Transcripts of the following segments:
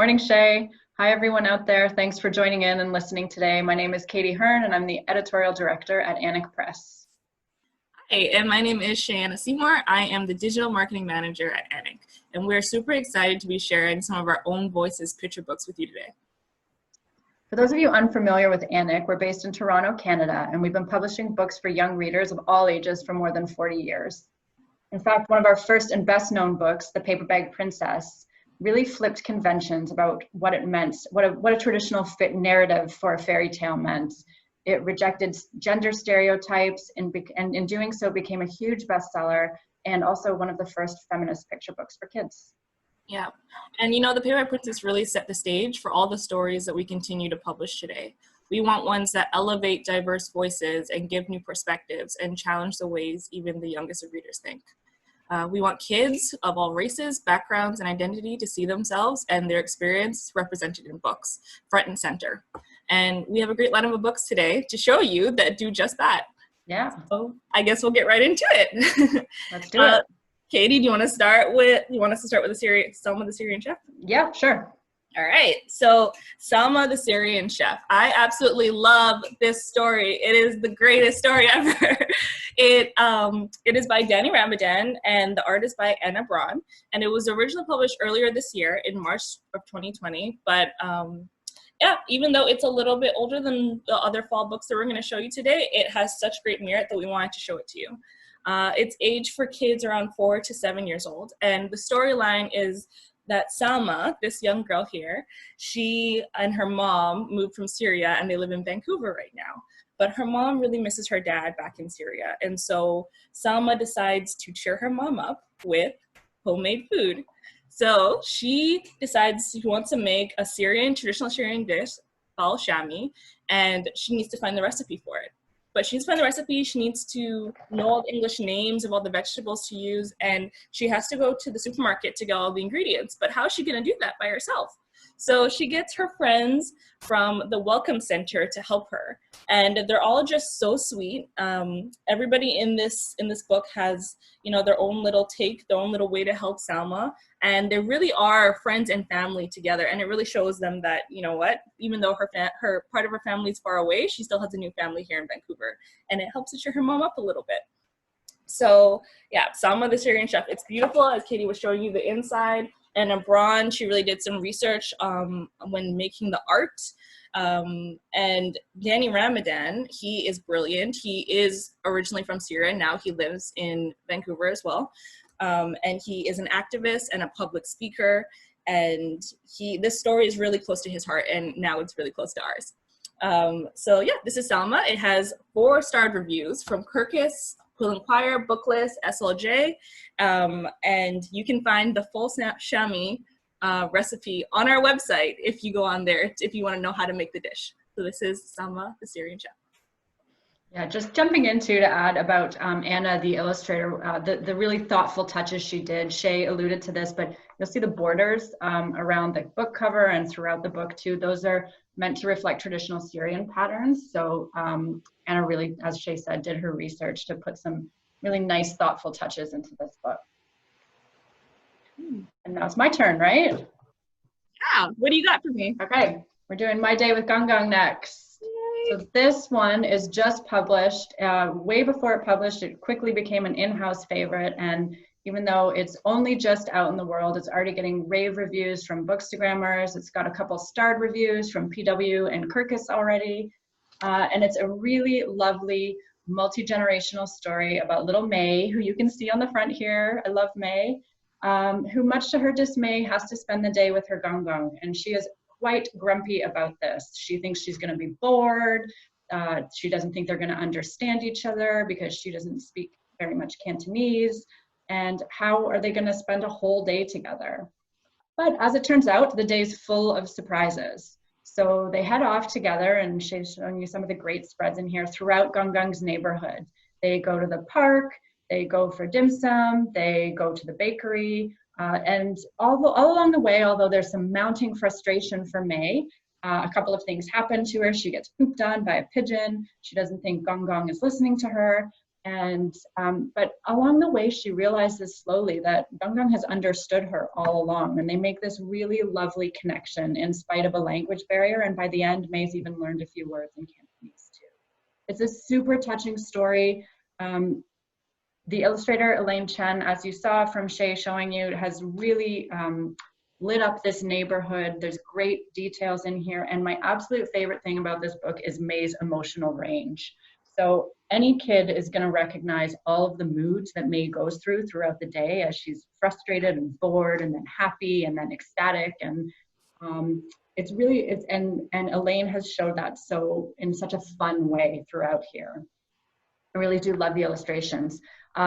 Morning, Shay. Hi, everyone out there. Thanks for joining in and listening today. My name is Katie Hearn, and I'm the editorial director at Annick Press. Hi, and my name is Shayanna Seymour. I am the digital marketing manager at Annick, and we're super excited to be sharing some of our own voices picture books with you today. For those of you unfamiliar with Annick, we're based in Toronto, Canada, and we've been publishing books for young readers of all ages for more than 40 years. In fact, one of our first and best known books, The Paper Bag Princess, really flipped conventions about what it meant, what a traditional fit narrative for a fairy tale meant. It rejected gender stereotypes and in doing so became a huge bestseller and also one of the first feminist picture books for kids. Yeah, and The Paper Bag Princess really set the stage for all the stories that we continue to publish today. We want ones that elevate diverse voices and give new perspectives and challenge the ways even the youngest of readers think. We want kids of all races, backgrounds, and identity to see themselves and their experience represented in books, front and center. And we have a great lineup of books today to show you that do just that. Yeah. So I guess we'll get right into it. Let's do it. Katie, do you want us to start with Salma the Syrian chef? Yeah, sure. All right, so Salma the Syrian chef. I absolutely love this story. It is the greatest story ever. It is by Danny Ramadan, and the art is by Anna Braun, and it was originally published earlier this year in March of 2020, but yeah, even though it's a little bit older than the other fall books that we're going to show you today, it has such great merit that we wanted to show it to you. It's aged for kids around 4 to 7 years old, and the storyline is that Salma, this young girl here, she and her mom moved from Syria and they live in Vancouver right now. But her mom really misses her dad back in Syria. And so Salma decides to cheer her mom up with homemade food. So she decides she wants to make a traditional Syrian dish, al shami, and she needs to find the recipe for it. But she needs to find the recipe, she needs to know all the English names of all the vegetables to use, and she has to go to the supermarket to get all the ingredients. But how is she gonna do that by herself? So she gets her friends from the Welcome Center to help her. And they're all just so sweet. Everybody in this book has, their own little take, their own little way to help Salma. And they really are friends and family together. And it really shows them that, even though her part of her family is far away, she still has a new family here in Vancouver. And it helps to cheer her mom up a little bit. So yeah, Salma the Syrian chef. It's beautiful, as Katie was showing you the inside. And Braun, she really did some research when making the art. And Danny Ramadan, he is brilliant. He is originally from Syria. Now he lives in Vancouver as well. And he is an activist and a public speaker. And this story is really close to his heart, and now it's really close to ours. So yeah, this is Salma. It has 4-starred reviews from Kirkus, Quill Inquirer, Booklist, SLJ, and you can find the full shami recipe on our website if you go on there, if you want to know how to make the dish. So this is Salma the Syrian chef. Yeah, just jumping into to add about Anna, the illustrator, the really thoughtful touches she did. Shay alluded to this, but you'll see the borders around the book cover and throughout the book too. Those are meant to reflect traditional Syrian patterns. So Anna really, as Shay said, did her research to put some really nice, thoughtful touches into this book. And now it's my turn, right? Yeah, what do you got for me? Okay, we're doing My Day with Gong Gong next. So this one is just published. Way before it published, it quickly became an in-house favorite. And even though it's only just out in the world, it's already getting rave reviews from Bookstagrammers. It's got a couple starred reviews from PW and Kirkus already. And it's a really lovely multi-generational story about little May, who you can see on the front here. I love May, who much to her dismay has to spend the day with her Gong Gong. And she is quite grumpy about this. She thinks she's going to be bored. She doesn't think they're going to understand each other because she doesn't speak very much Cantonese. And how are they going to spend a whole day together? But as it turns out, the day's full of surprises. So they head off together, and she's showing you some of the great spreads in here throughout Gong Gong's neighborhood. They go to the park, they go for dim sum, they go to the bakery, and all along the way, although there's some mounting frustration for May, a couple of things happen to her. She gets pooped on by a pigeon. She doesn't think Gong Gong is listening to her. And but along the way, she realizes slowly that Gong Gong has understood her all along, and they make this really lovely connection in spite of a language barrier. And by the end, May's even learned a few words in Cantonese too. It's a super touching story. The illustrator Elaine Chen, as you saw from Shay showing you, has really lit up this neighborhood. There's great details in here, and my absolute favorite thing about this book is May's emotional range. So any kid is going to recognize all of the moods that May goes through throughout the day, as she's frustrated and bored and then happy and then ecstatic. And and Elaine has showed that so in such a fun way throughout here. I really do love the illustrations.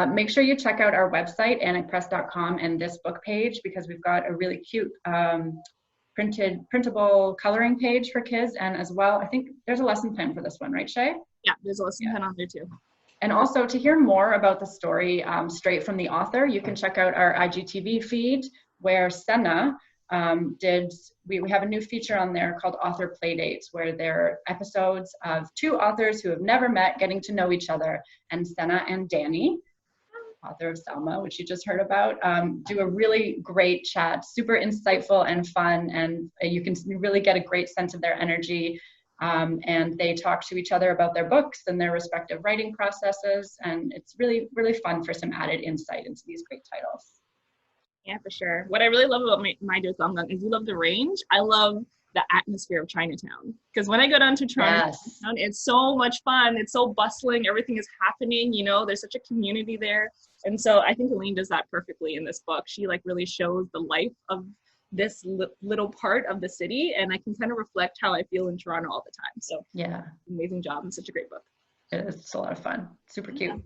Make sure you check out our website, annickpress.com, and this book page, because we've got a really cute printable coloring page for kids. And as well, I think there's a lesson plan for this one, right, Shay? Yeah, there's a lesson plan on there too. And also, to hear more about the story straight from the author, you can check out our IGTV feed, where Senna we have a new feature on there called Author Playdates, where there are episodes of two authors who have never met getting to know each other. And Senna and Danny, author of Salma, which you just heard about, do a really great chat, super insightful and fun, and you can really get a great sense of their energy. And they talk to each other about their books and their respective writing processes, and it's really, really fun for some added insight into these great titles. Yeah, for sure. What I really love about my day with Gong Gong is you love the range. I love the atmosphere of Chinatown, because when I go down to Toronto, yes, it's so much fun. It's so bustling. Everything is happening. You know, there's such a community there. And so I think Elaine does that perfectly in this book. She like really shows the life of this little part of the city, and I can kind of reflect how I feel in Toronto all the time. So yeah, amazing job, and such a great book. It's a lot of fun. Super cute.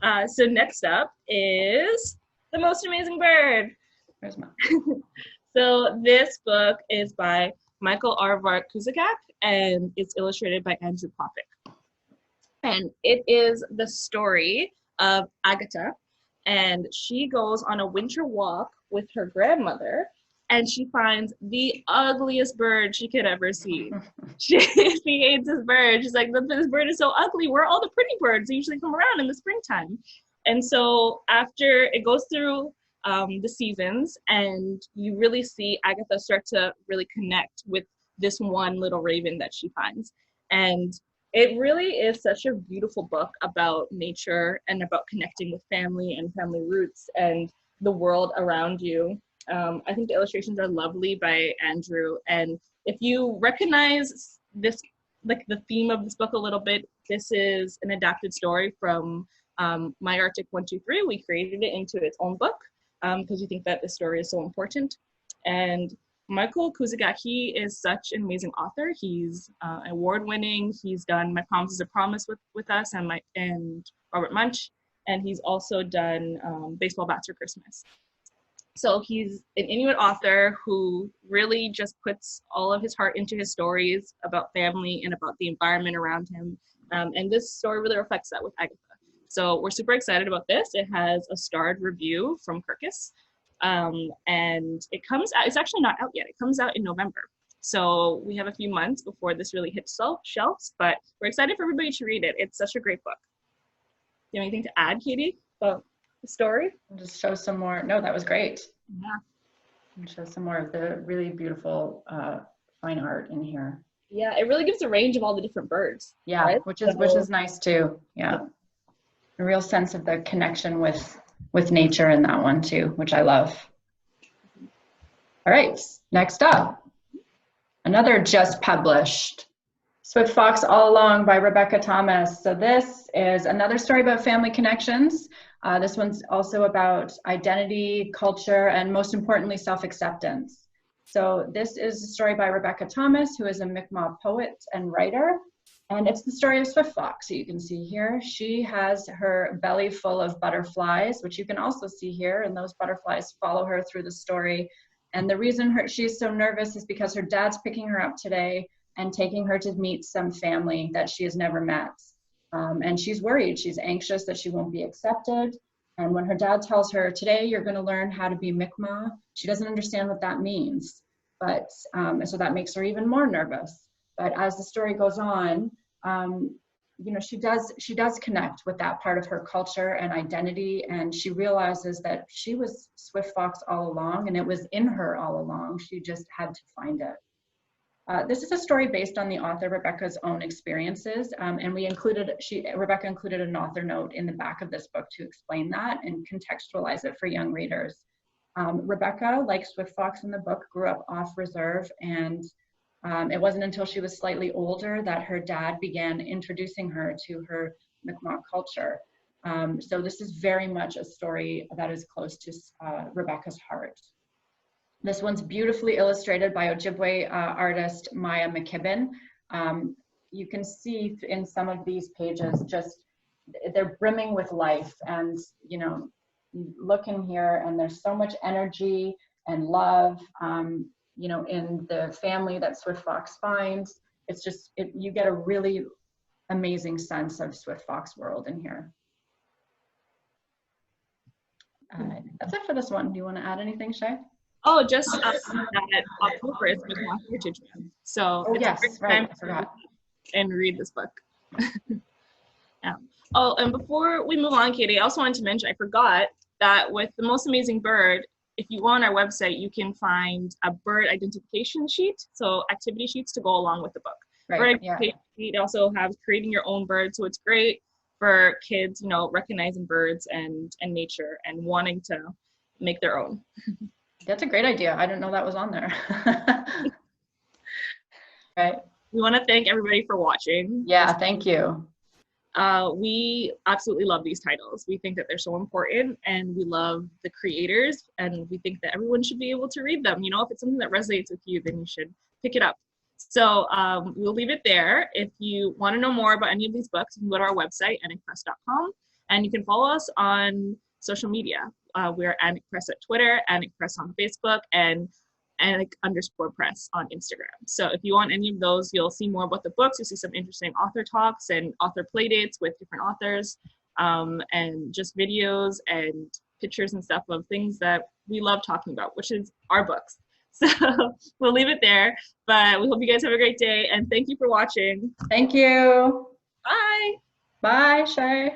Yeah. So next up is The Most Amazing Bird. Where's mine? So this book is by Michael R. Kuzakak, and it's illustrated by Andrew Poppick. And it is the story of Agatha, and she goes on a winter walk with her grandmother, and she finds the ugliest bird she could ever see. She hates this bird. She's like, this bird is so ugly. Where are all the pretty birds that usually come around in the springtime? And so after it goes through the seasons, and you really see Agatha start to really connect with this one little raven that she finds. And it really is such a beautiful book about nature and about connecting with family and family roots and the world around you. I think the illustrations are lovely by Andrew. And if you recognize this, like the theme of this book a little bit, this is an adapted story from My Arctic 123. We created it into its own book because we think that this story is so important. And Michael Kuzakak, he is such an amazing author. He's award-winning. He's done My Promise is a Promise with us and Robert Munch, and he's also done Baseball Bats for Christmas. So he's an Inuit author who really just puts all of his heart into his stories about family and about the environment around him. And this story really reflects that with Agatha. So we're super excited about this. It has a starred review from Kirkus. And it comes out, it's actually not out yet. It comes out in November. So we have a few months before this really hits shelves, but we're excited for everybody to read it. It's such a great book. Do you have anything to add, Katie, about the story? Just show some more. No, that was great. Yeah. And show some more of the really beautiful fine art in here. Yeah, it really gives a range of all the different birds. Yeah, right? which is nice too. Yeah. A real sense of the connection with nature in that one too, which I love. All right, next up, another just published, Swift Fox All Along by Rebecca Thomas. So this is another story about family connections. This one's also about identity, culture, and most importantly, self-acceptance. So this is a story by Rebecca Thomas, who is a Mi'kmaq poet and writer. And it's the story of Swift Fox. So you can see here, she has her belly full of butterflies, which you can also see here, and those butterflies follow her through the story. And the reason she's so nervous is because her dad's picking her up today and taking her to meet some family that she has never met. And she's worried, she's anxious that she won't be accepted. And when her dad tells her, today you're gonna learn how to be Mi'kmaq, she doesn't understand what that means. But so that makes her even more nervous. But as the story goes on, you know, she does connect with that part of her culture and identity, and she realizes that she was Swift Fox all along, and it was in her all along. She just had to find it. This is a story based on the author Rebecca's own experiences, and Rebecca included an author note in the back of this book to explain that and contextualize it for young readers. Rebecca, like Swift Fox in the book, grew up off reserve, and it wasn't until she was slightly older that her dad began introducing her to her Mi'kmaq culture. So this is very much a story that is close to Rebecca's heart. This one's beautifully illustrated by Ojibwe artist Maya McKibben. You can see in some of these pages, just they're brimming with life, and you know, look in here and there's so much energy and love, you know, in the family that Swift Fox finds. It's just, you get a really amazing sense of Swift Fox world in here. That's it for this one. Do you want to add anything, Shay? Oh, just that October is Mi'kmaq Heritage Month. So oh, it's yes, a great right, time I forgot. and read this book. Yeah. Oh, and before we move on, Katie, I also wanted to mention, I forgot that with The Most Amazing Bird, if you go on our website, you can find a bird identification sheet, so activity sheets to go along with the book. Right, bird identification sheet also has creating your own bird, so it's great for kids, you know, recognizing birds and nature and wanting to make their own. That's a great idea. I didn't know that was on there. Right. We want to thank everybody for watching. Yeah, thank you. We absolutely love these titles. We think that they're so important, and we love the creators, and we think that everyone should be able to read them. You know, if it's something that resonates with you, then you should pick it up. So we'll leave it there. If you want to know more about any of these books, you can go to our website, annickpress.com, and you can follow us on social media. We're Annick Press at Twitter, Annick Press on Facebook, and Annick_press on Instagram. So if you want any of those, you'll see more about the books. You'll see some interesting author talks and author play dates with different authors, and just videos and pictures and stuff of things that we love talking about, which is our books. So we'll leave it there, but we hope you guys have a great day, and thank you for watching. Thank you. Bye. Bye, Shay.